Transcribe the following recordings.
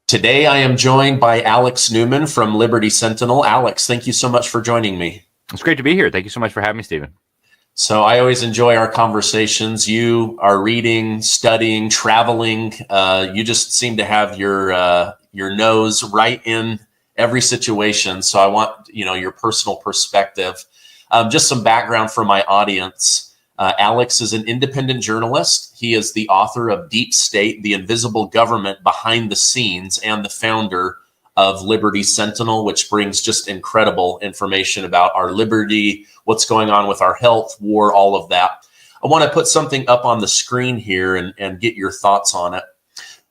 Today, I am joined by Alex Newman from Liberty Sentinel. Alex, thank you so much for joining me. It's great to be here. Thank you so much for having me, Stephen. So I always enjoy our conversations. You are reading, studying, traveling. You just seem to have your nose right in every situation. So I want your personal perspective. Just some background for my audience. Alex is an independent journalist. He is the author of Deep State, The Invisible Government Behind the Scenes, and the founder of Liberty Sentinel, which brings just incredible information about our liberty, what's going on with our health, war, all of that. I want to put something up on the screen here and get your thoughts on it.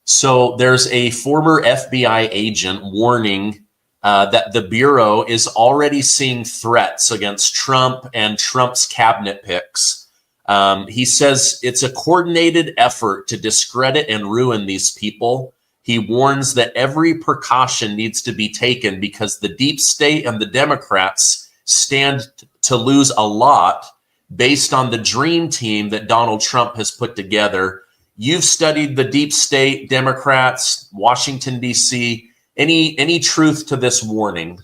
So there's a former FBI agent warning that the Bureau is already seeing threats against Trump and Trump's cabinet picks. He says it's a coordinated effort to discredit and ruin these people. He warns that every precaution needs to be taken because the deep state and the Democrats stand to lose a lot based on the dream team that Donald Trump has put together. You've studied the deep state, Democrats, Washington, D.C. Any truth to this warning?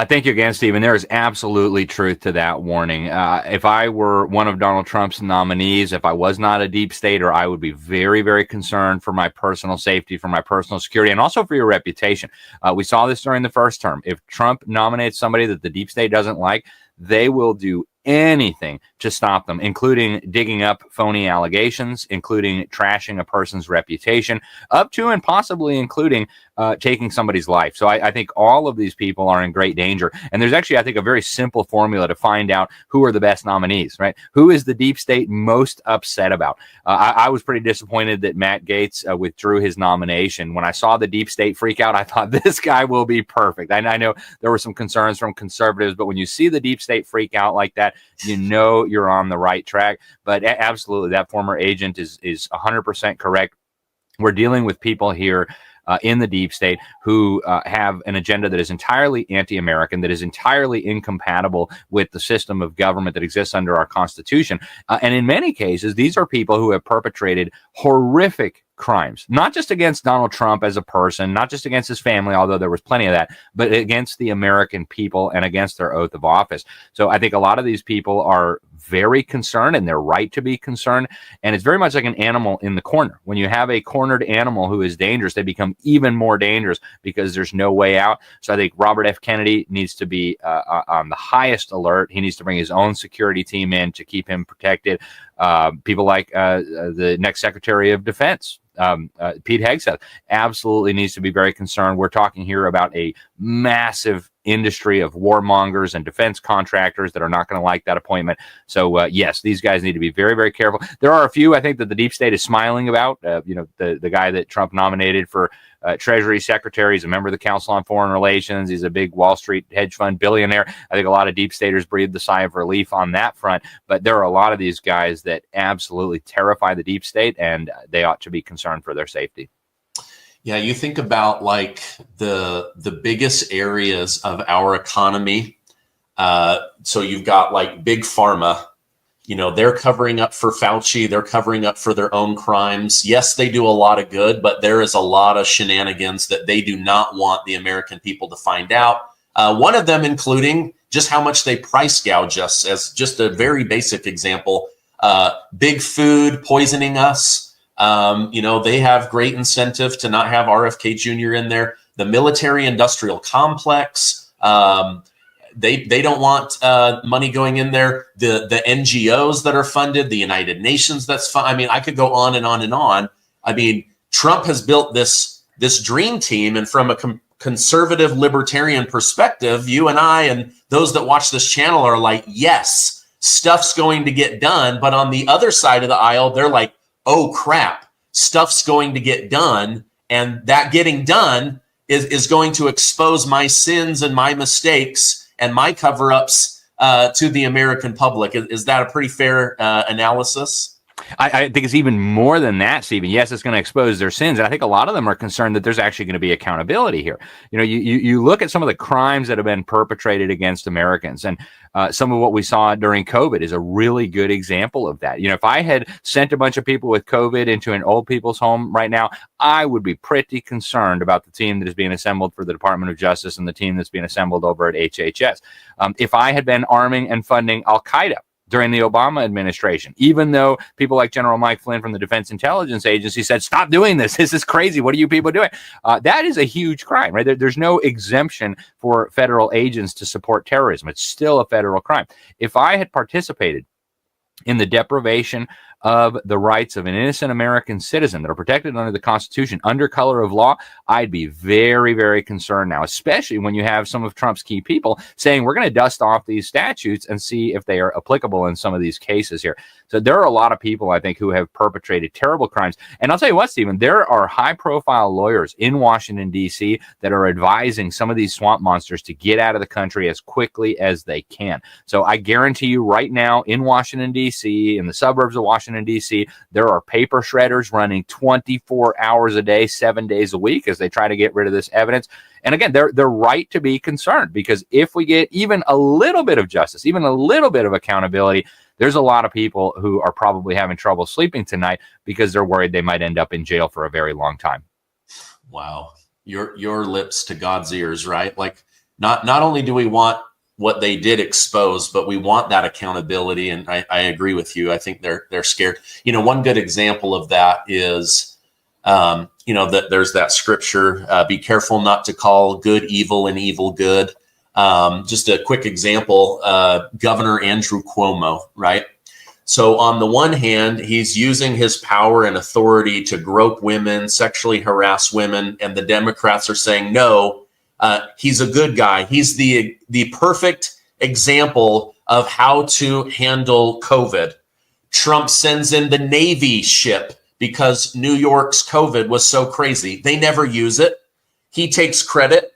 Thank you again, Stephen. There is absolutely truth to that warning. If I were one of Donald Trump's nominees, if I was not a deep stater, I would be very, very concerned for my personal safety, for my personal security, and also for your reputation. We saw this during the first term. If Trump nominates somebody that the deep state doesn't like, they will do anything to stop them, including digging up phony allegations, including trashing a person's reputation, up to and possibly including taking somebody's life. So I think all of these people are in great danger. And there's actually, I think, a very simple formula to find out who are the best nominees, right? Who is the deep state most upset about? I was pretty disappointed that Matt Gaetz withdrew his nomination. When I saw the deep state freak out, I thought this guy will be perfect. I know there were some concerns from conservatives, but when you see the deep state freak out like that, you know you're on the right track. But absolutely, that former agent is 100% correct. We're dealing with people here in the deep state who have an agenda that is entirely anti-American, that is entirely incompatible with the system of government that exists under our Constitution. And in many cases, these are people who have perpetrated horrific crimes, not just against Donald Trump as a person, not just against his family, although there was plenty of that, but against the American people and against their oath of office. So I think a lot of these people are very concerned, and they're right to be concerned. And it's very much like an animal in the corner. When you have a cornered animal who is dangerous, they become even more dangerous because there's no way out. So I think Robert F. Kennedy needs to be on the highest alert. He needs to bring his own security team in to keep him protected. People like the next Secretary of Defense, Pete Hegseth, absolutely needs to be very concerned. We're talking here about a massive industry of warmongers and defense contractors that are not going to like that appointment. So yes, these guys need to be very, very careful. There are a few, I think, that the deep state is smiling about. The guy that Trump nominated for Treasury Secretary is a member of the Council on Foreign Relations. He's a big Wall Street hedge fund billionaire. I think a lot of deep staters breathed a sigh of relief on that front. But there are a lot of these guys that absolutely terrify the deep state, and they ought to be concerned for their safety. Yeah, you think about like the biggest areas of our economy. So you've got like big pharma. They're covering up for Fauci. They're covering up for their own crimes. Yes, they do a lot of good, but there is a lot of shenanigans that they do not want the American people to find out. One of them including just how much they price gouge us, as just a very basic example. Big food poisoning us. They have great incentive to not have RFK Jr. in there. The military industrial complex. They don't want money going in there. The NGOs that are funded, the United Nations that's I mean, I could go on and on and on. I mean, Trump has built this dream team, and from a conservative libertarian perspective, you and I and those that watch this channel are like, yes, stuff's going to get done. But on the other side of the aisle, they're like, oh crap, stuff's going to get done, and that getting done is going to expose my sins and my mistakes and my cover-ups to the American public. Is that a pretty fair analysis? I think it's even more than that, Stephen. Yes, it's going to expose their sins. And I think a lot of them are concerned that there's actually going to be accountability here. You know, you look at some of the crimes that have been perpetrated against Americans, and some of what we saw during COVID is a really good example of that. You know, if I had sent a bunch of people with COVID into an old people's home right now, I would be pretty concerned about the team that is being assembled for the Department of Justice and the team that's being assembled over at HHS. If I had been arming and funding Al-Qaeda during the Obama administration, even though people like General Mike Flynn from the Defense Intelligence Agency said, stop doing this. This is crazy. What are you people doing? That is a huge crime, right? There's no exemption for federal agents to support terrorism. It's still a federal crime. If I had participated in the deprivation of the rights of an innocent American citizen that are protected under the Constitution under color of law, I'd be very, very concerned now, especially when you have some of Trump's key people saying we're going to dust off these statutes and see if they are applicable in some of these cases here. So there are a lot of people, I think, who have perpetrated terrible crimes. And I'll tell you what, Stephen, there are high-profile lawyers in Washington, D.C. that are advising some of these swamp monsters to get out of the country as quickly as they can. So I guarantee you right now in Washington, D.C., in the suburbs of Washington, D.C., there are paper shredders running 24 hours a day, 7 days a week as they try to get rid of this evidence. And again, they're right to be concerned, because if we get even a little bit of justice, even a little bit of accountability, there's a lot of people who are probably having trouble sleeping tonight because they're worried they might end up in jail for a very long time. Wow. Your lips to God's ears, right? Like not only do we want what they did expose, but we want that accountability. And I agree with you. I think they're scared. You know, one good example of that is, you know, that there's that scripture, be careful not to call good evil and evil good. Just a quick example, Governor Andrew Cuomo, right? So on the one hand, he's using his power and authority to grope women, sexually harass women, and the Democrats are saying, no, he's a good guy. He's the perfect example of how to handle COVID. Trump sends in the Navy ship because New York's COVID was so crazy. They never use it. He takes credit.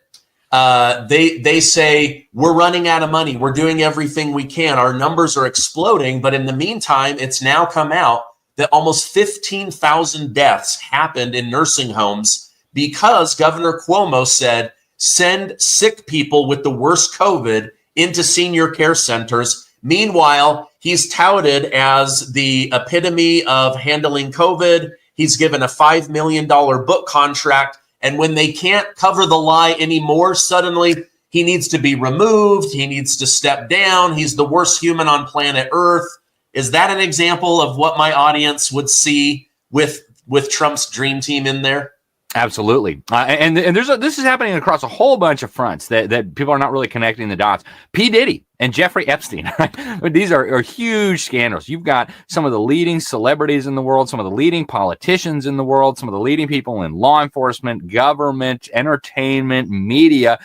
They say, we're running out of money. We're doing everything we can. Our numbers are exploding. But in the meantime, it's now come out that almost 15,000 deaths happened in nursing homes because Governor Cuomo said, send sick people with the worst COVID into senior care centers. Meanwhile, he's touted as the epitome of handling COVID. He's given a $5 million book contract. And when they can't cover the lie anymore, suddenly he needs to be removed. He needs to step down. He's the worst human on planet Earth. Is that an example of what my audience would see with Trump's dream team in there? Absolutely. And this is happening across a whole bunch of fronts that people are not really connecting the dots. P. Diddy and Jeffrey Epstein, right? These are huge scandals. You've got some of the leading celebrities in the world, some of the leading politicians in the world, some of the leading people in law enforcement, government, entertainment, media,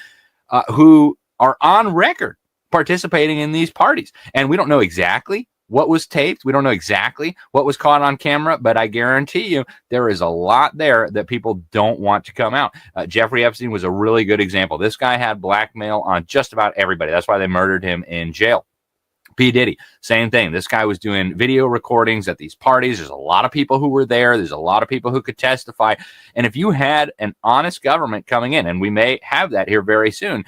who are on record participating in these parties. And we don't know exactly what was taped. We don't know exactly what was caught on camera, but I guarantee you there is a lot there that people don't want to come out. Jeffrey Epstein was a really good example. This guy had blackmail on just about everybody. That's why they murdered him in jail. P. Diddy, same thing. This guy was doing video recordings at these parties. There's a lot of people who were there. There's a lot of people who could testify. And if you had an honest government coming in, and we may have that here very soon,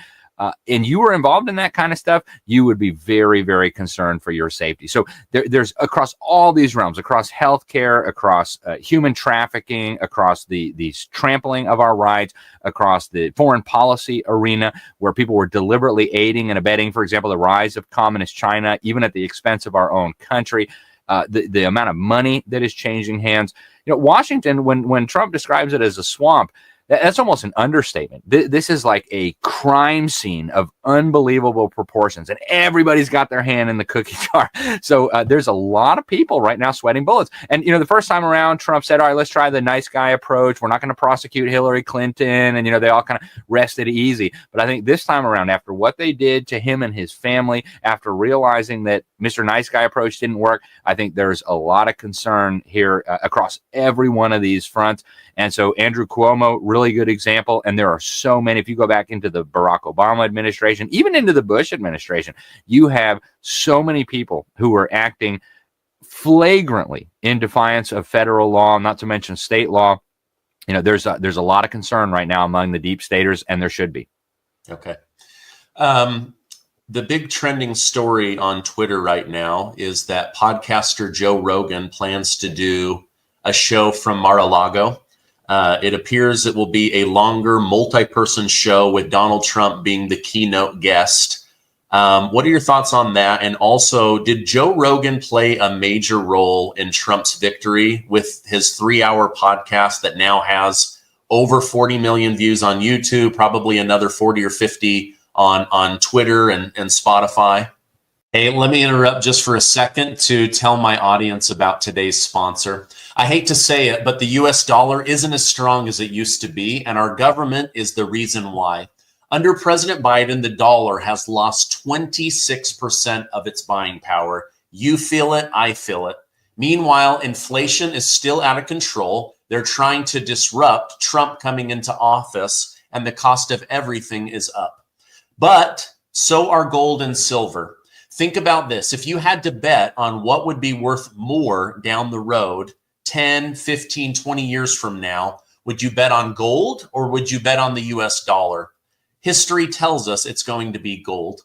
and you were involved in that kind of stuff, you would be very, very concerned for your safety. So there's across all these realms, across healthcare, across human trafficking, across the trampling of our rights, across the foreign policy arena, where people were deliberately aiding and abetting, for example, the rise of communist China, even at the expense of our own country. The amount of money that is changing hands. You know, Washington, when Trump describes it as a swamp, that's almost an understatement. This is like a crime scene of unbelievable proportions, and everybody's got their hand in the cookie jar. So there's a lot of people right now sweating bullets. And, you know, the first time around, Trump said, all right, let's try the nice guy approach. We're not going to prosecute Hillary Clinton. And, you know, they all kind of rested easy. But I think this time around, after what they did to him and his family, after realizing that Mr. Nice Guy approach didn't work, I think there's a lot of concern here across every one of these fronts. And so Andrew Cuomo, really good example. And there are so many. If you go back into the Barack Obama administration, even into the Bush administration, you have so many people who are acting flagrantly in defiance of federal law, not to mention state law. You know, there's a lot of concern right now among the deep staters, and there should be. Okay. The big trending story on Twitter right now is that podcaster Joe Rogan plans to do a show from Mar-a-Lago. It appears it will be a longer multi-person show with Donald Trump being the keynote guest. What are your thoughts on that? And also, did Joe Rogan play a major role in Trump's victory with his 3-hour podcast that now has over 40 million views on YouTube, probably another 40 or 50 on Twitter and Spotify? Hey, let me interrupt just for a second to tell my audience about today's sponsor. I hate to say it, but the US dollar isn't as strong as it used to be, and our government is the reason why. Under President Biden, the dollar has lost 26% of its buying power. You feel it, I feel it. Meanwhile, inflation is still out of control. They're trying to disrupt Trump coming into office, and the cost of everything is up. But so are gold and silver. Think about this. If you had to bet on what would be worth more down the road, 10, 15, 20 years from now, would you bet on gold or would you bet on the US dollar? History tells us it's going to be gold.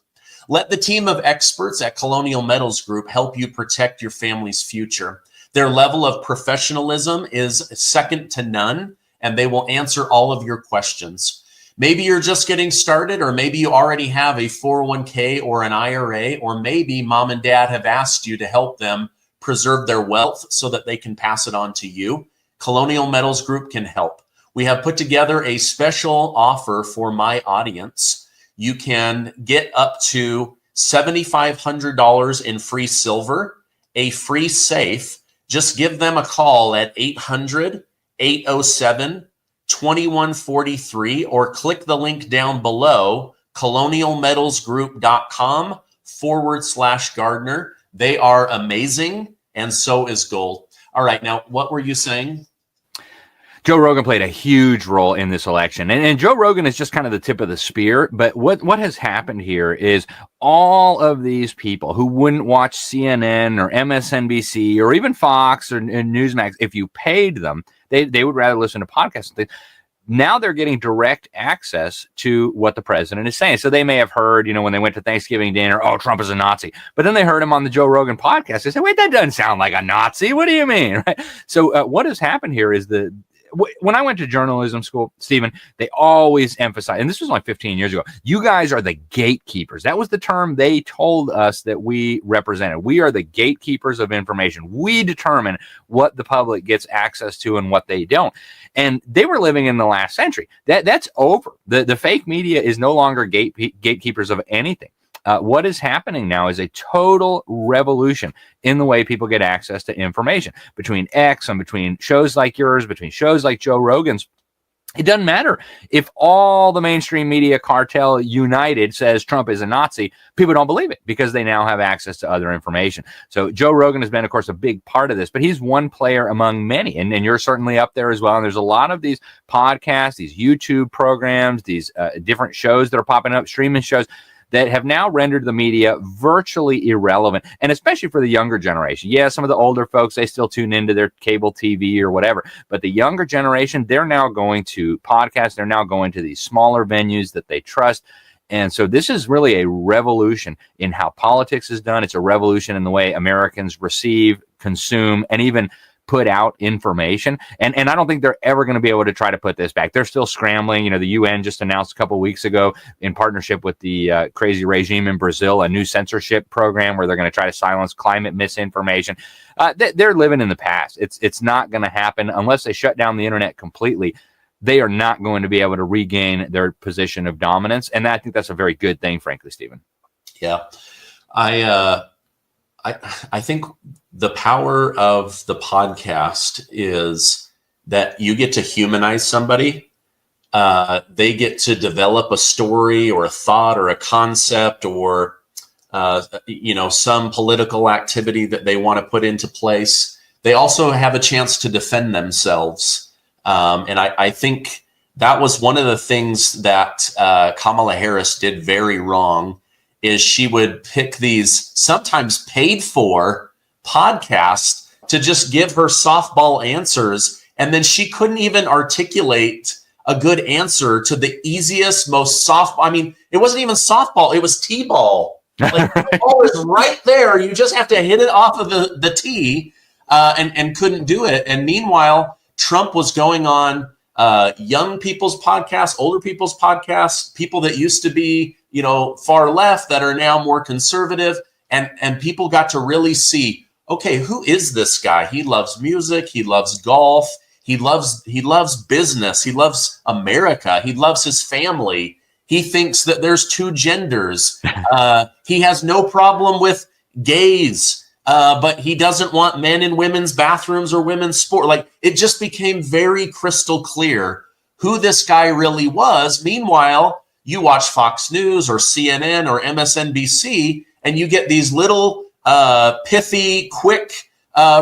Let the team of experts at Colonial Metals Group help you protect your family's future. Their level of professionalism is second to none, and they will answer all of your questions. Maybe you're just getting started, or maybe you already have a 401k or an IRA, or maybe mom and dad have asked you to help them preserve their wealth so that they can pass it on to you. Colonial Metals Group can help. We have put together a special offer for my audience. You can get up to $7,500 in free silver, a free safe. Just give them a call at 800-807-2143 or click the link down below, colonialmetalsgroup.com/Gardner. They are amazing, and so is gold. All right, now, what were you saying? Joe Rogan played a huge role in this election. And Joe Rogan is just kind of the tip of the spear. But what has happened here is all of these people who wouldn't watch CNN or MSNBC or even Fox or Newsmax, if you paid them, they would rather listen to podcasts. Now they're getting direct access to what the president is saying. So they may have heard, you know, when they went to Thanksgiving dinner, oh, Trump is a Nazi. But then they heard him on the Joe Rogan podcast. They said, wait, that doesn't sound like a Nazi. What do you mean? Right? So what has happened here is when I went to journalism school, Stephen, they always emphasize, and this was like 15 years ago, you guys are the gatekeepers. That was the term they told us that we represented. We are the gatekeepers of information. We determine what the public gets access to and what they don't. And they were living in the last century. That's over. The fake media is no longer gatekeepers of anything. What is happening now is a total revolution in the way people get access to information between X and between shows like yours, between shows like Joe Rogan's. It doesn't matter if all the mainstream media cartel united says Trump is a Nazi. People don't believe it because they now have access to other information. So Joe Rogan has been, of course, a big part of this, but he's one player among many. And you're certainly up there as well. And there's a lot of these podcasts, these YouTube programs, these different shows that are popping up, streaming shows, that have now rendered the media virtually irrelevant, and especially for the younger generation. Yeah, some of the older folks, they still tune into their cable TV or whatever, but the younger generation, they're now going to podcasts, they're now going to these smaller venues that they trust. And so this is really a revolution in how politics is done. It's a revolution in the way Americans receive, consume, and even put out information. And I don't think they're ever going to be able to try to put this back. They're still scrambling. You know, the UN just announced a couple of weeks ago in partnership with the crazy regime in Brazil, a new censorship program where they're going to try to silence climate misinformation. They're living in the past. It's not going to happen unless they shut down the internet completely. They are not going to be able to regain their position of dominance. And I think that's a very good thing, frankly, Stephen. Yeah. I think the power of the podcast is that you get to humanize somebody. They get to develop a story or a thought or a concept or, some political activity that they want to put into place. They also have a chance to defend themselves. And I think that was one of the things that Kamala Harris did very wrong, is she would pick these sometimes paid for podcast to just give her softball answers. And then she couldn't even articulate a good answer to the easiest, most soft. I mean, it wasn't even softball. It was T-ball. Like the ball is right there. You just have to hit it off of the tee, and couldn't do it. And meanwhile, Trump was going on young people's podcasts, older people's podcasts, people that used to be, far left that are now more conservative. And people got to really see, okay, who is this guy? He loves music. He loves golf. He loves business. He loves America. He loves his family. He thinks that there's two genders. He has no problem with gays, but he doesn't want men in women's bathrooms or women's sport. Like, it just became very crystal clear who this guy really was. Meanwhile, you watch Fox News or CNN or MSNBC, and you get these little pithy, quick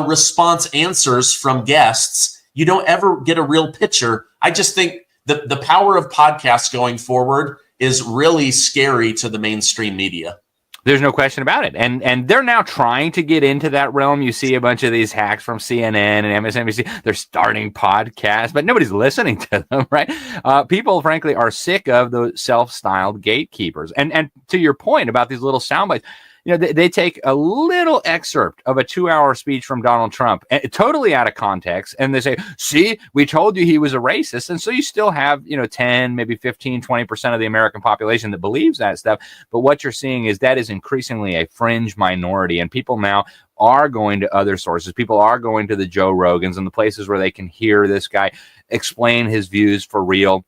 response answers from guests. You don't ever get a real picture. I just think the power of podcasts going forward is really scary to the mainstream media. There's no question about it. And they're now trying to get into that realm. You see a bunch of these hacks from CNN and MSNBC. They're starting podcasts, but nobody's listening to them, right? People, frankly, are sick of those self-styled gatekeepers. And to your point about these little sound bites, they take a little excerpt of a 2-hour speech from Donald Trump, totally out of context, and they say, see, we told you he was a racist. And so you still have, 10, maybe 15, 20% of the American population that believes that stuff. But what you're seeing is that is increasingly a fringe minority, and people now are going to other sources. People are going to the Joe Rogans and the places where they can hear this guy explain his views for real,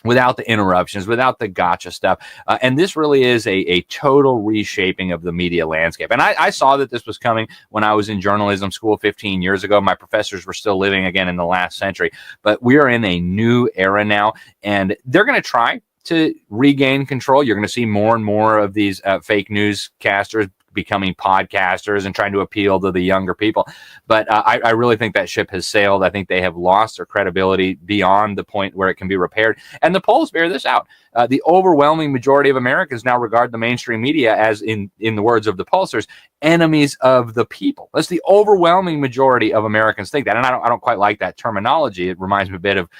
without the interruptions, without the gotcha stuff. And this really is a total reshaping of the media landscape. And I saw that this was coming when I was in journalism school 15 years ago. My professors were still living again in the last century. But we are in a new era now, and they're going to try to regain control. You're going to see more and more of these fake newscasters becoming podcasters and trying to appeal to the younger people. But I really think that ship has sailed. I think they have lost their credibility beyond the point where it can be repaired. And the polls bear this out. The overwhelming majority of Americans now regard the mainstream media as, in the words of the pollsters, enemies of the people. That's the overwhelming majority of Americans think that. And I don't quite like that terminology. It reminds me a bit of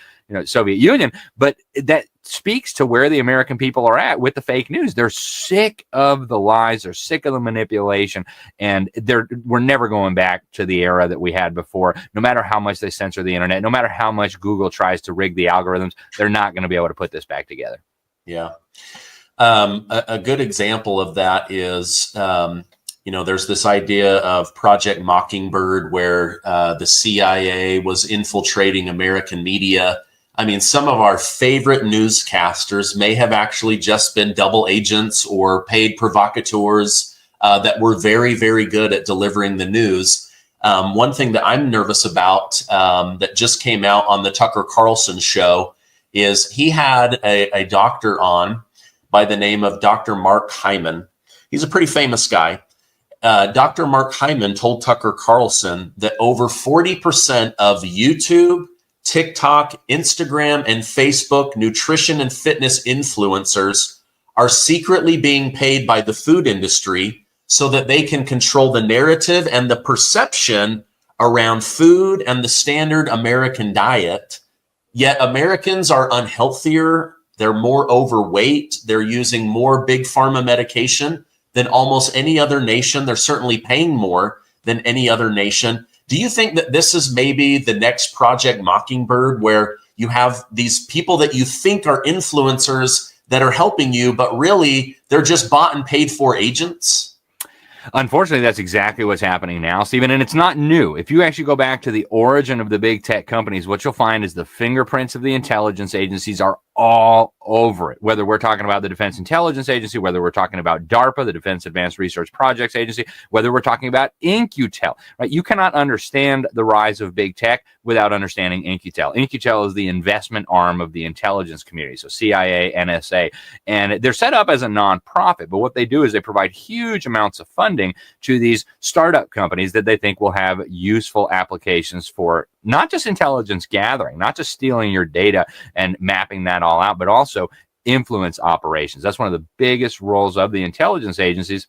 Soviet Union, but that speaks to where the American people are at with the fake news. They're sick of the lies. They're sick of the manipulation, and we're never going back to the era that we had before. No matter how much they censor the internet, no matter how much Google tries to rig the algorithms, they're not going to be able to put this back together. Yeah. A good example of that is, there's this idea of Project Mockingbird where the CIA was infiltrating American media. I mean, some of our favorite newscasters may have actually just been double agents or paid provocateurs that were very, very good at delivering the news. One thing that I'm nervous about that just came out on the Tucker Carlson show is he had a doctor on by the name of Dr. Mark Hyman. He's a pretty famous guy. Dr. Mark Hyman told Tucker Carlson that over 40% of YouTube, TikTok, Instagram, and Facebook nutrition and fitness influencers are secretly being paid by the food industry so that they can control the narrative and the perception around food and the standard American diet. Yet Americans are unhealthier. They're more overweight. They're using more big pharma medication than almost any other nation. They're certainly paying more than any other nation. Do you think that this is maybe the next Project Mockingbird, where you have these people that you think are influencers that are helping you, but really they're just bought and paid for agents? Unfortunately, that's exactly what's happening now, Stephen, and it's not new. If you actually go back to the origin of the big tech companies, what you'll find is the fingerprints of the intelligence agencies are all over it. Whether we're talking about the Defense Intelligence Agency, whether we're talking about DARPA, the Defense Advanced Research Projects Agency, whether we're talking about In-Q-Tel, right? You cannot understand the rise of big tech without understanding In-Q-Tel. In-Q-Tel is the investment arm of the intelligence community, so CIA, NSA, and they're set up as a nonprofit, but what they do is they provide huge amounts of funding to these startup companies that they think will have useful applications for not just intelligence gathering, not just stealing your data and mapping that all out, but also influence operations. That's one of the biggest roles of the intelligence agencies.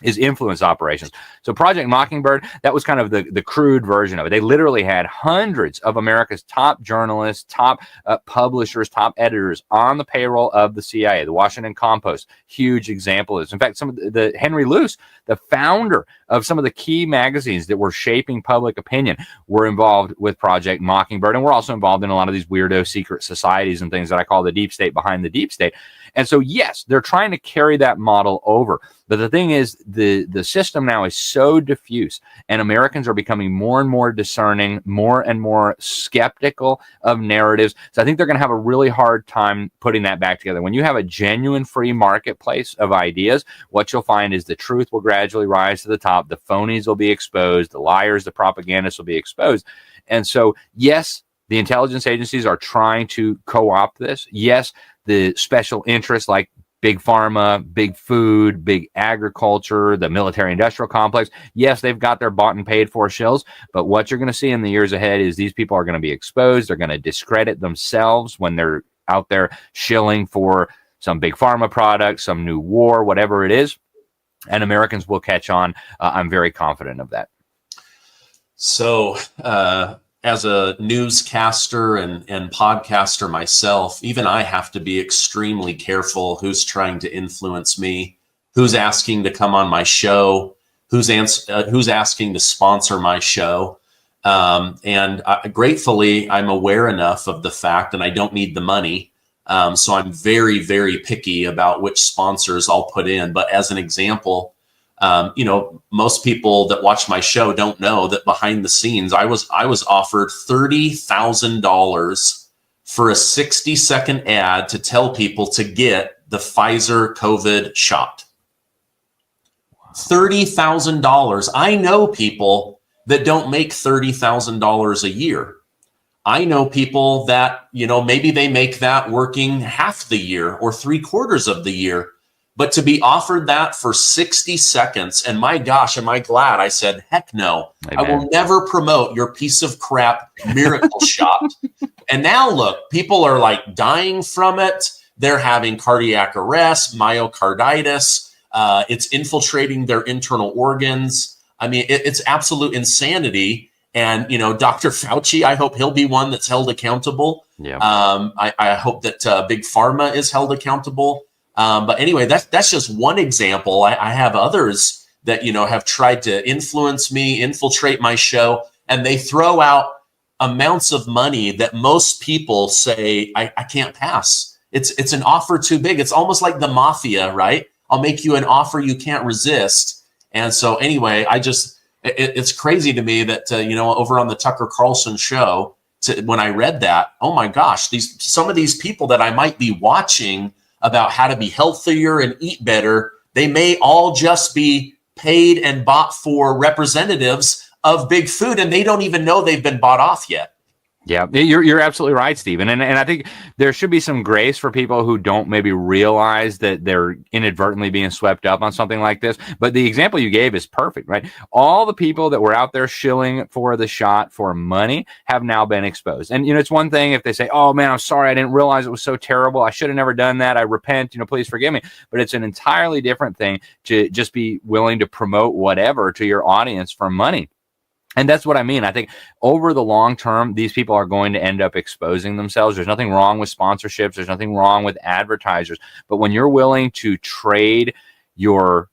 is influence operations. So Project Mockingbird, that was kind of the crude version of it. They literally had hundreds of America's top journalists, top publishers, top editors on the payroll of the CIA. The Washington Compost, huge example of this. In fact, some of the Henry Luce, the founder of some of the key magazines that were shaping public opinion, were involved with Project Mockingbird. And we're also involved in a lot of these weirdo secret societies and things that I call the deep state behind the deep state. And so, yes, they're trying to carry that model over. But the thing is, the system now is so diffuse, and Americans are becoming more and more discerning, more and more skeptical of narratives. So I think they're going to have a really hard time putting that back together. When you have a genuine free marketplace of ideas, what you'll find is the truth will gradually rise to the top. The phonies will be exposed. The liars, the propagandists will be exposed. And so, yes, the intelligence agencies are trying to co-opt this. Yes, the special interests like big pharma, big food, big agriculture, the military industrial complex. Yes, they've got their bought and paid for shills, but what you're going to see in the years ahead is these people are going to be exposed. They're going to discredit themselves when they're out there shilling for some big pharma product, some new war, whatever it is, and Americans will catch on. I'm very confident of that. So, as a newscaster and podcaster myself, even I have to be extremely careful who's trying to influence me, who's asking to come on my show, who's asking to sponsor my show. And gratefully, I'm aware enough of the fact, and I don't need the money. So I'm very, very picky about which sponsors I'll put in. But as an example, most people that watch my show don't know that behind the scenes, I was offered $30,000 for a 60-second ad to tell people to get the Pfizer COVID shot. $30,000. I know people that don't make $30,000 a year. I know people that, maybe they make that working half the year or 3/4 of the year. But to be offered that for 60 seconds, and my gosh, am I glad I said, heck no. Amen. I will never promote your piece of crap miracle shot. And now look, people are like dying from it. They're having cardiac arrest, myocarditis. It's infiltrating their internal organs. I mean, it's absolute insanity. And, Dr. Fauci, I hope he'll be one that's held accountable. Yeah. I hope that Big Pharma is held accountable. But anyway, that's just one example. I have others that, have tried to influence me, infiltrate my show, and they throw out amounts of money that most people say, I can't pass. It's an offer too big. It's almost like the mafia, right? I'll make you an offer you can't resist. And so anyway, it's crazy to me that, over on the Tucker Carlson show, when I read that, oh my gosh, some of these people that I might be watching about how to be healthier and eat better, they may all just be paid and bought for representatives of big food, and they don't even know they've been bought off yet. Yeah, you're absolutely right, Stephen. And I think there should be some grace for people who don't maybe realize that they're inadvertently being swept up on something like this. But the example you gave is perfect, right? All the people that were out there shilling for the shot for money have now been exposed. And, it's one thing if they say, oh, man, I'm sorry, I didn't realize it was so terrible. I should have never done that. I repent, please forgive me. But it's an entirely different thing to just be willing to promote whatever to your audience for money. And that's what I mean. I think over the long term, these people are going to end up exposing themselves. There's nothing wrong with sponsorships. There's nothing wrong with advertisers. But when you're willing to trade your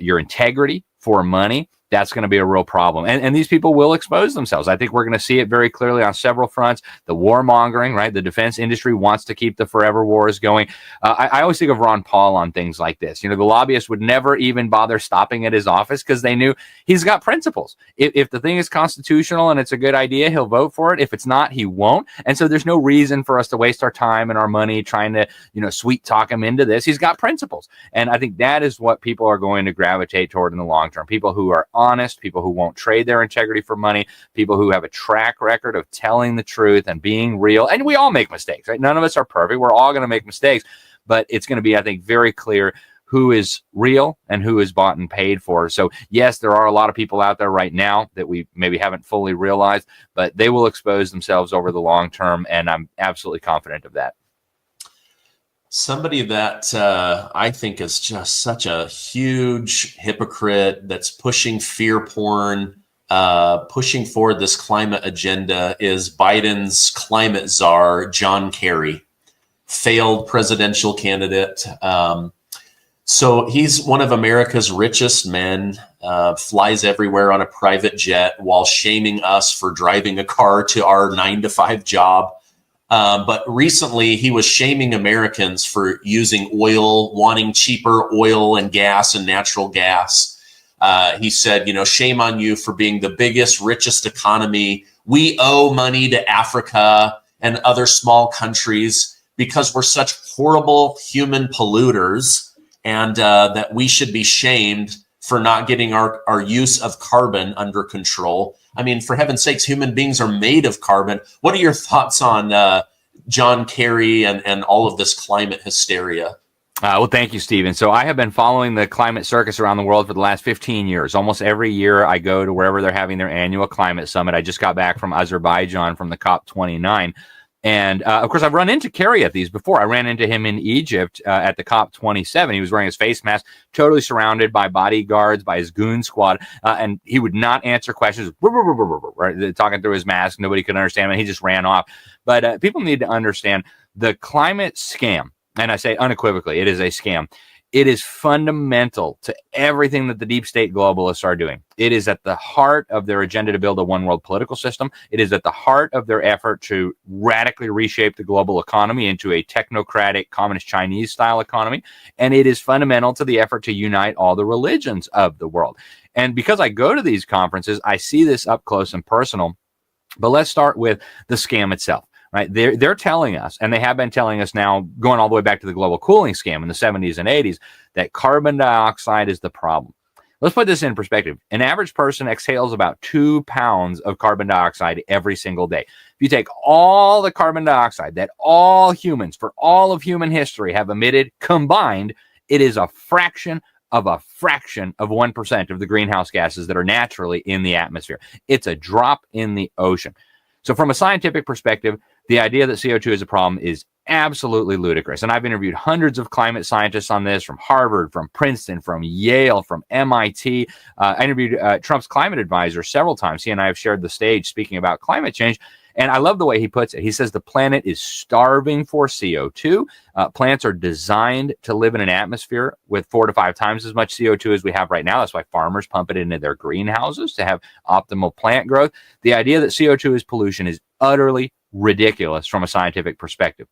integrity for money, that's going to be a real problem. And these people will expose themselves. I think we're going to see it very clearly on several fronts. The warmongering, right? The defense industry wants to keep the forever wars going. I always think of Ron Paul on things like this. The lobbyists would never even bother stopping at his office because they knew he's got principles. If the thing is constitutional and it's a good idea, he'll vote for it. If it's not, he won't. And so there's no reason for us to waste our time and our money trying to, sweet talk him into this. He's got principles. And I think that is what people are going to gravitate toward in the long term. People who are honest, people who won't trade their integrity for money, people who have a track record of telling the truth and being real. And we all make mistakes, right? None of us are perfect. We're all going to make mistakes, but it's going to be, I think, very clear who is real and who is bought and paid for. So yes, there are a lot of people out there right now that we maybe haven't fully realized, but they will expose themselves over the long term. And I'm absolutely confident of that. Somebody that I think is just such a huge hypocrite that's pushing fear porn, pushing forward this climate agenda is Biden's climate czar, John Kerry, failed presidential candidate. So he's one of America's richest men, flies everywhere on a private jet while shaming us for driving a car to our 9-to-5 job. But recently he was shaming Americans for using oil, wanting cheaper oil and gas and natural gas. He said, shame on you for being the biggest, richest economy. We owe money to Africa and other small countries because we're such horrible human polluters, and that we should be shamed for not getting our use of carbon under control. I mean, for heaven's sakes, human beings are made of carbon. What are your thoughts on John Kerry and all of this climate hysteria? Well, thank you, Stephen. So I have been following the climate circus around the world for the last 15 years. Almost every year I go to wherever they're having their annual climate summit. I just got back from Azerbaijan from the COP29. And of course, I've run into Kerry at these before. I ran into him in Egypt at the COP27. He was wearing his face mask, totally surrounded by bodyguards, by his goon squad, and he would not answer questions, right, talking through his mask. Nobody could understand him, and he just ran off. But people need to understand the climate scam, and I say unequivocally, it is a scam. It is fundamental to everything that the deep state globalists are doing. It is at the heart of their agenda to build a one world political system. It is at the heart of their effort to radically reshape the global economy into a technocratic communist Chinese style economy. And it is fundamental to the effort to unite all the religions of the world. And because I go to these conferences, I see this up close and personal. But let's start with the scam itself. Right? They're telling us, and they have been telling us now, going all the way back to the global cooling scam in the 70s and 80s, that carbon dioxide is the problem. Let's put this in perspective. An average person exhales about 2 pounds of carbon dioxide every single day. If you take all the carbon dioxide that all humans for all of human history have emitted combined, it is a fraction of 1% of the greenhouse gases that are naturally in the atmosphere. It's a drop in the ocean. So from a scientific perspective, the idea that CO2 is a problem is absolutely ludicrous. And I've interviewed hundreds of climate scientists on this, from Harvard, from Princeton, from Yale, from MIT. I interviewed Trump's climate advisor several times. He and I have shared the stage speaking about climate change. And I love the way he puts it. He says the planet is starving for CO2. Plants are designed to live in an atmosphere with 4 to 5 times as much CO2 as we have right now. That's why farmers pump it into their greenhouses to have optimal plant growth. The idea that CO2 is pollution is utterly ridiculous from a scientific perspective.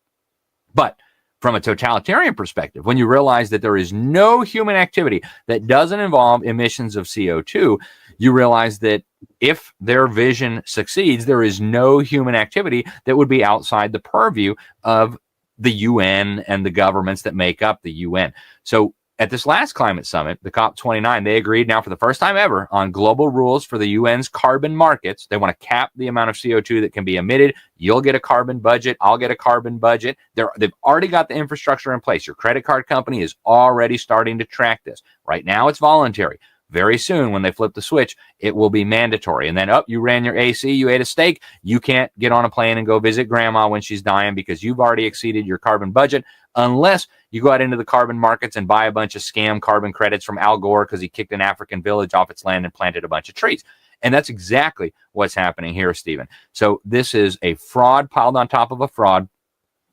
But from a totalitarian perspective, when you realize that there is no human activity that doesn't involve emissions of CO2, you realize that if their vision succeeds, there is no human activity that would be outside the purview of the UN and the governments that make up the UN. So at this last climate summit, the COP29, they agreed now for the first time ever on global rules for the UN's carbon markets. They want to cap the amount of CO2 that can be emitted. You'll get a carbon budget. I'll get a carbon budget. They've already got the infrastructure in place. Your credit card company is already starting to track this. Right now, it's voluntary. Very soon, when they flip the switch, it will be mandatory. And then, you ran your AC, you ate a steak, you can't get on a plane and go visit grandma when she's dying because you've already exceeded your carbon budget, unless you go out into the carbon markets and buy a bunch of scam carbon credits from Al Gore because he kicked an African village off its land and planted a bunch of trees. And that's exactly what's happening here, Stephen. So this is a fraud piled on top of a fraud.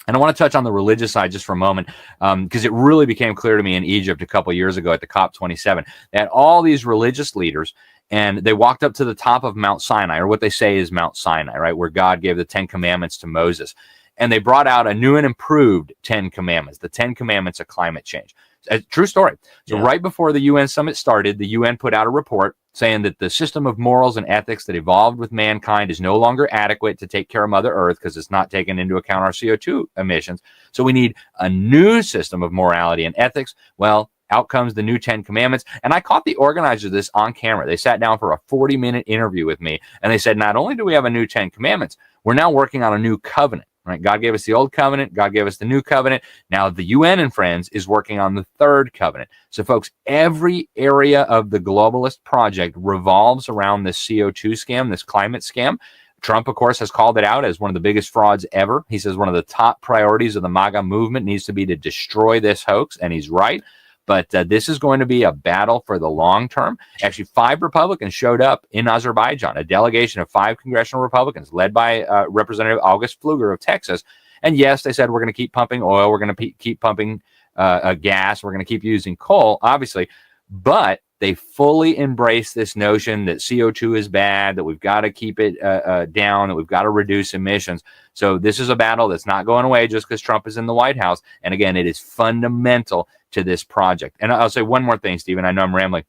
And I want to touch on the religious side just for a moment, because it really became clear to me in Egypt a couple of years ago at the COP27 that all these religious leaders, and they walked up to the top of Mount Sinai, or what they say is Mount Sinai, right, where God gave the 10 Commandments to Moses. And they brought out a new and improved 10 Commandments, the 10 Commandments of climate change. A true story. So right before the UN summit started, the UN put out a report saying that the system of morals and ethics that evolved with mankind is no longer adequate to take care of Mother Earth because it's not taking into account our CO2 emissions. So we need a new system of morality and ethics. Well, out comes the new 10 Commandments. And I caught the organizers of this on camera. They sat down for a 40-minute interview with me. And they said, not only do we have a new 10 Commandments, we're now working on a new covenant. Right? God gave us the old covenant. God gave us the new covenant. Now the UN and friends is working on the third covenant. So folks, every area of the globalist project revolves around this CO2 scam, this climate scam. Trump, of course, has called it out as one of the biggest frauds ever. He says one of the top priorities of the MAGA movement needs to be to destroy this hoax, and he's right. But this is going to be a battle for the long term. Actually, 5 Republicans showed up in Azerbaijan, a delegation of 5 congressional Republicans led by Representative August Pfluger of Texas. And yes, they said, we're going to keep pumping oil. We're going to keep pumping gas. We're going to keep using coal, obviously. But they fully embrace this notion that CO2 is bad, that we've got to keep it down, that we've got to reduce emissions. So this is a battle that's not going away just because Trump is in the White House. And again, it is fundamental to this project. And I'll say one more thing, Stephen. I know I'm rambling.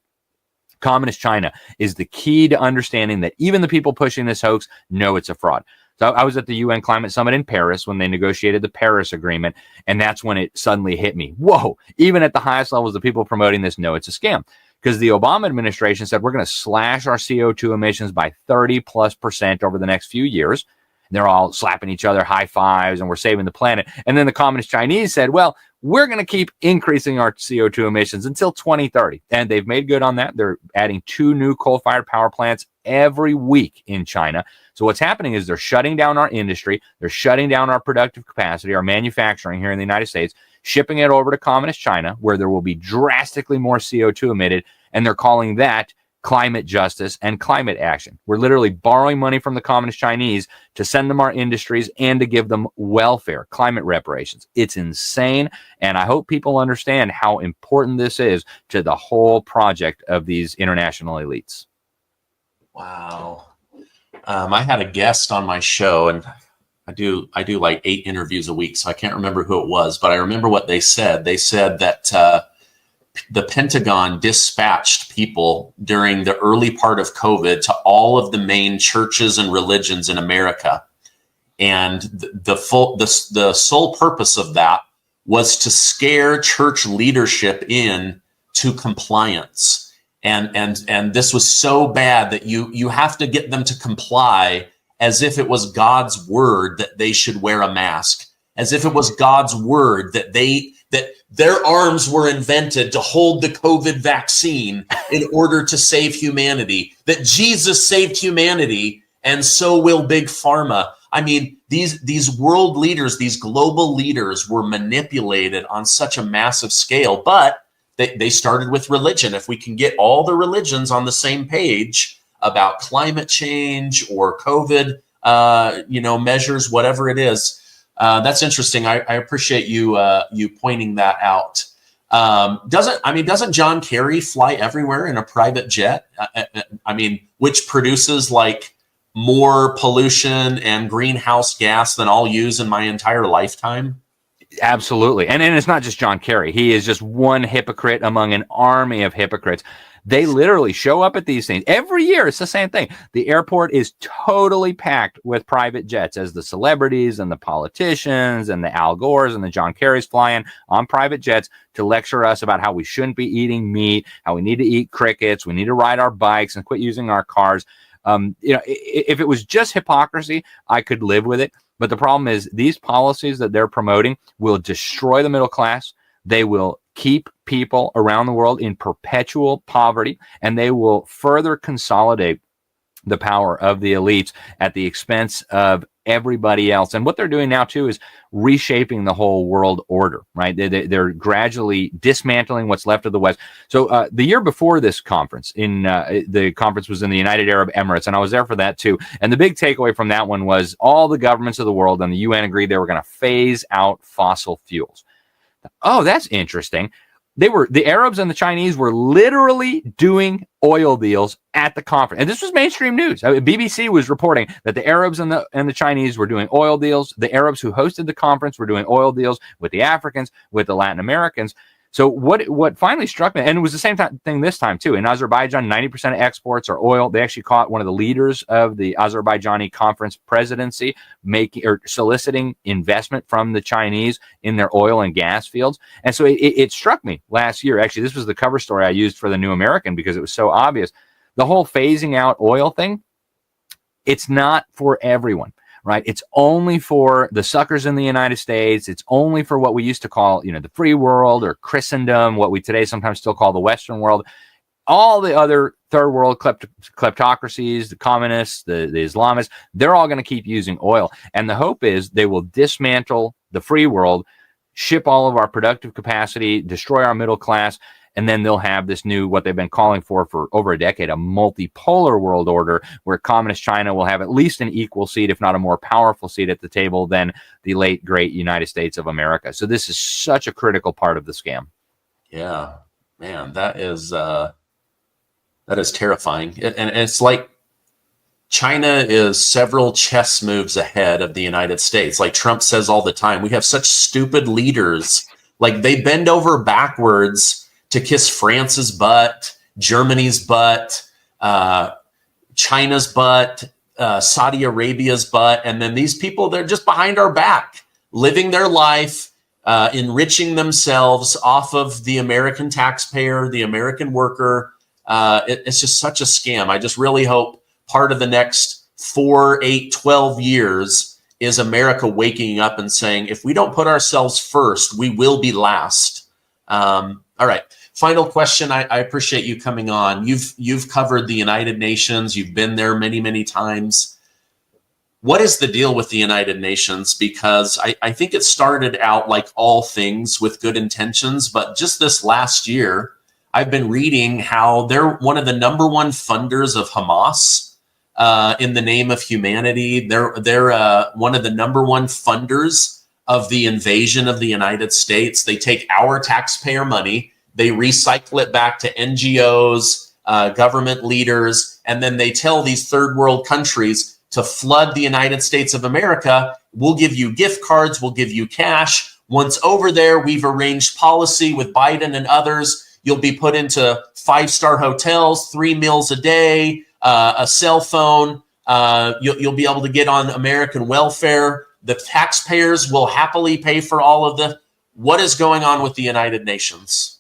Communist China is the key to understanding that even the people pushing this hoax know it's a fraud. So I was at the UN Climate Summit in Paris when they negotiated the Paris Agreement, and that's when it suddenly hit me. Whoa, even at the highest levels, the people promoting this know it's a scam. Because the Obama administration said we're going to slash our CO2 emissions by 30+% over the next few years. And they're all slapping each other high fives and we're saving the planet. And then the Communist Chinese said, well, we're going to keep increasing our CO2 emissions until 2030. And they've made good on that. They're adding 2 new coal-fired power plants every week in China. So what's happening is they're shutting down our industry. They're shutting down our productive capacity, our manufacturing here in the United States, shipping it over to Communist China, where there will be drastically more CO2 emitted. And they're calling that climate justice and climate action. We're literally borrowing money from the Communist Chinese to send them our industries and to give them welfare, climate reparations. It's insane. And I hope people understand how important this is to the whole project of these international elites. Wow. I had a guest on my show, and I do like 8 interviews a week, so I can't remember who it was, but I remember what they said. They said that the Pentagon dispatched people during the early part of COVID to all of the main churches and religions in America. And the sole purpose of that was to scare church leadership in to compliance. And this was so bad that you have to get them to comply as if it was God's word that they should wear a mask, as if it was God's word that their arms were invented to hold the COVID vaccine in order to save humanity, that Jesus saved humanity, and so will Big Pharma. I mean, these world leaders, these global leaders were manipulated on such a massive scale, but they started with religion. If we can get all the religions on the same page about climate change or COVID, measures, whatever it is, that's interesting. I appreciate you pointing that out. Doesn't John Kerry fly everywhere in a private jet? Which produces like more pollution and greenhouse gas than I'll use in my entire lifetime? Absolutely. And it's not just John Kerry. He is just one hypocrite among an army of hypocrites. They literally show up at these things every year. It's the same thing. The airport is totally packed with private jets as the celebrities and the politicians and the Al Gores and the John Kerrys fly in on private jets to lecture us about how we shouldn't be eating meat, how we need to eat crickets, we need to ride our bikes and quit using our cars. If it was just hypocrisy, I could live with it. But the problem is these policies that they're promoting will destroy the middle class. They will keep people around the world in perpetual poverty, and they will further consolidate the power of the elites at the expense of everybody else. And what they're doing now, too, is reshaping the whole world order, right? They're gradually dismantling what's left of the West. So the year before this conference, the conference was in the United Arab Emirates, and I was there for that, too. And the big takeaway from that one was all the governments of the world and the UN agreed they were going to phase out fossil fuels. Oh, that's interesting. The Arabs and the Chinese were literally doing oil deals at the conference. And this was mainstream news. BBC was reporting that the Arabs and the Chinese were doing oil deals. The Arabs who hosted the conference were doing oil deals with the Africans, with the Latin Americans. So what finally struck me, and it was the same thing this time too. In Azerbaijan, 90% of exports are oil. They actually caught one of the leaders of the Azerbaijani conference presidency soliciting investment from the Chinese in their oil and gas fields. And so it struck me last year. Actually, this was the cover story I used for the New American because it was so obvious. The whole phasing out oil thing, it's not for everyone. Right. It's only for the suckers in the United States. It's only for what we used to call, the free world or Christendom, what we today sometimes still call the Western world. all the other third world kleptocracies, the communists, the Islamists, they're all going to keep using oil. And the hope is they will dismantle the free world, ship all of our productive capacity, destroy our middle class, and then they'll have this new, what they've been calling for over a decade, a multipolar world order where communist China will have at least an equal seat, if not a more powerful seat at the table than the late, great United States of America. So this is such a critical part of the scam. Yeah, man, that is terrifying. And it's like China is several chess moves ahead of the United States. Like Trump says all the time, we have such stupid leaders. Like they bend over backwards to kiss France's butt, Germany's butt, China's butt, Saudi Arabia's butt. And then these people, they're just behind our back, living their life, enriching themselves off of the American taxpayer, the American worker. It's just such a scam. I just really hope part of the next 4, 8, 12 years is America waking up and saying, if we don't put ourselves first, we will be last. All right. Final question. I appreciate you coming on. You've covered the United Nations. You've been there many, many times. What is the deal with the United Nations? Because I think it started out like all things with good intentions, but just this last year, I've been reading how they're one of the number one funders of Hamas in the name of humanity. They're one of the number one funders of the invasion of the United States. They take our taxpayer money, they recycle it back to NGOs, government leaders, and then they tell these third world countries to flood the United States of America. We'll give you gift cards, we'll give you cash. Once over there, we've arranged policy with Biden and others. You'll be put into 5-star hotels, 3 meals a day, a cell phone. You'll be able to get on American welfare. The taxpayers will happily pay for all of the. What is going on with the United Nations?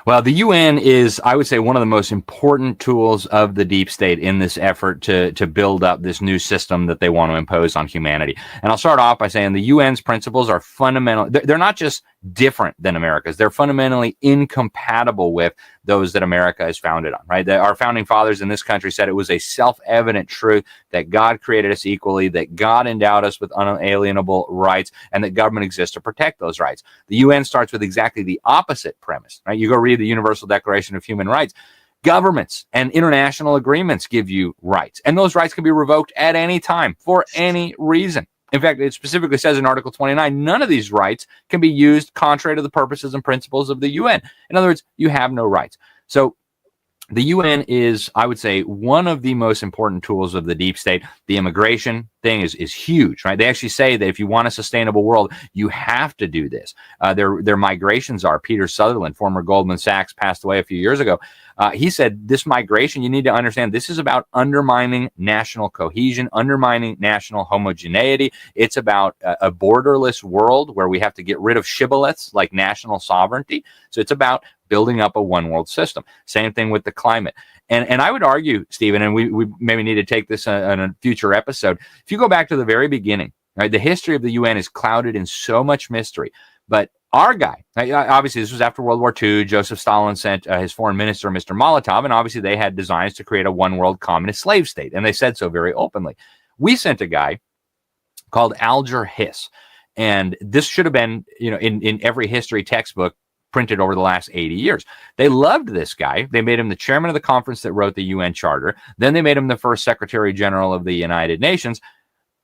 Well, the UN is, I would say, one of the most important tools of the deep state in this effort to build up this new system that they want to impose on humanity. And I'll start off by saying the UN's principles are fundamental. They're not just different than America's. They're fundamentally incompatible with those that America is founded on, right? Our founding fathers in this country said it was a self-evident truth that God created us equally, that God endowed us with unalienable rights, and that government exists to protect those rights. The UN starts with exactly the opposite premise, right? You go read the Universal Declaration of Human Rights. Governments and international agreements give you rights, and those rights can be revoked at any time for any reason. In fact, it specifically says in Article 29, none of these rights can be used contrary to the purposes and principles of the UN. In other words, you have no rights. So the UN is, I would say, one of the most important tools of the deep state. The immigration thing is huge, right? They actually say that if you want a sustainable world, you have to do this. Their migrations are. Peter Sutherland, former Goldman Sachs, passed away a few years ago. He said, this migration, you need to understand, this is about undermining national cohesion, undermining national homogeneity. It's about a borderless world where we have to get rid of shibboleths like national sovereignty. So it's about building up a one world system. Same thing with the climate. And I would argue, Stephen, and we maybe need to take this on a future episode. If you go back to the very beginning, right, the history of the UN is clouded in so much mystery. But our guy, obviously this was after World War II, Joseph Stalin sent his foreign minister, Mr. Molotov, and obviously they had designs to create a one world communist slave state. And they said so very openly. We sent a guy called Alger Hiss. And this should have been, in every history textbook printed over the last 80 years. They loved this guy. They made him the chairman of the conference that wrote the UN Charter. Then they made him the first Secretary General of the United Nations.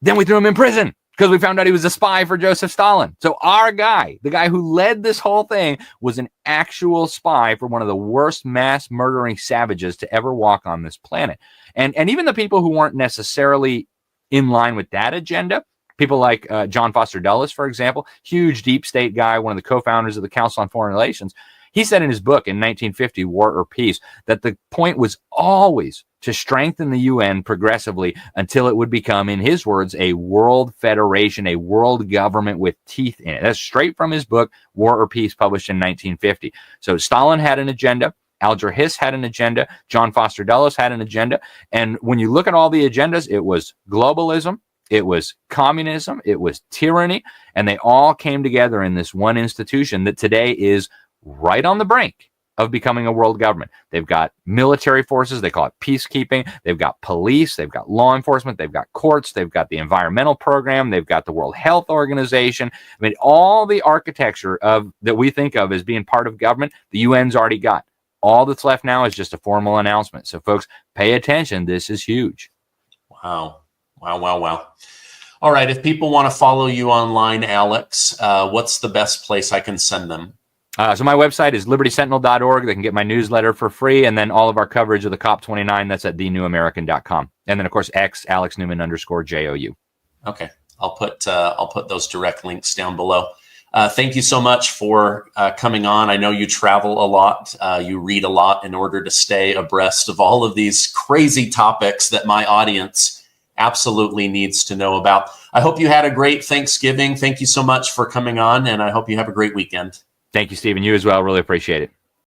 Then we threw him in prison because we found out he was a spy for Joseph Stalin. So our guy, the guy who led this whole thing, was an actual spy for one of the worst mass murdering savages to ever walk on this planet. And even the people who weren't necessarily in line with that agenda, people like John Foster Dulles, for example, huge deep state guy, one of the co-founders of the Council on Foreign Relations. He said in his book in 1950, War or Peace, that the point was always to strengthen the UN progressively until it would become, in his words, a world federation, a world government with teeth in it. That's straight from his book, War or Peace, published in 1950. So Stalin had an agenda. Alger Hiss had an agenda. John Foster Dulles had an agenda. And when you look at all the agendas, it was globalism, it was communism, it was tyranny, and they all came together in this one institution that today is right on the brink of becoming a world government. They've got military forces. They call it peacekeeping. They've got police. They've got law enforcement. They've got courts. They've got the environmental program. They've got the World Health Organization. I mean, all the architecture that we think of as being part of government, the UN's already got. All that's left now is just a formal announcement. So, folks, pay attention. This is huge. Wow. Wow, wow, wow. All right. If people want to follow you online, Alex, what's the best place I can send them? So my website is libertysentinel.org. They can get my newsletter for free. And then all of our coverage of the COP29, that's at thenewamerican.com. And then, of course, X, Alex Newman _JOU. Okay. I'll put those direct links down below. Thank you so much for coming on. I know you travel a lot. You read a lot in order to stay abreast of all of these crazy topics that my audience absolutely needs to know about. I hope you had a great Thanksgiving. Thank you so much for coming on, and I hope you have a great weekend. Thank you, Stephen. You as well. Really appreciate it.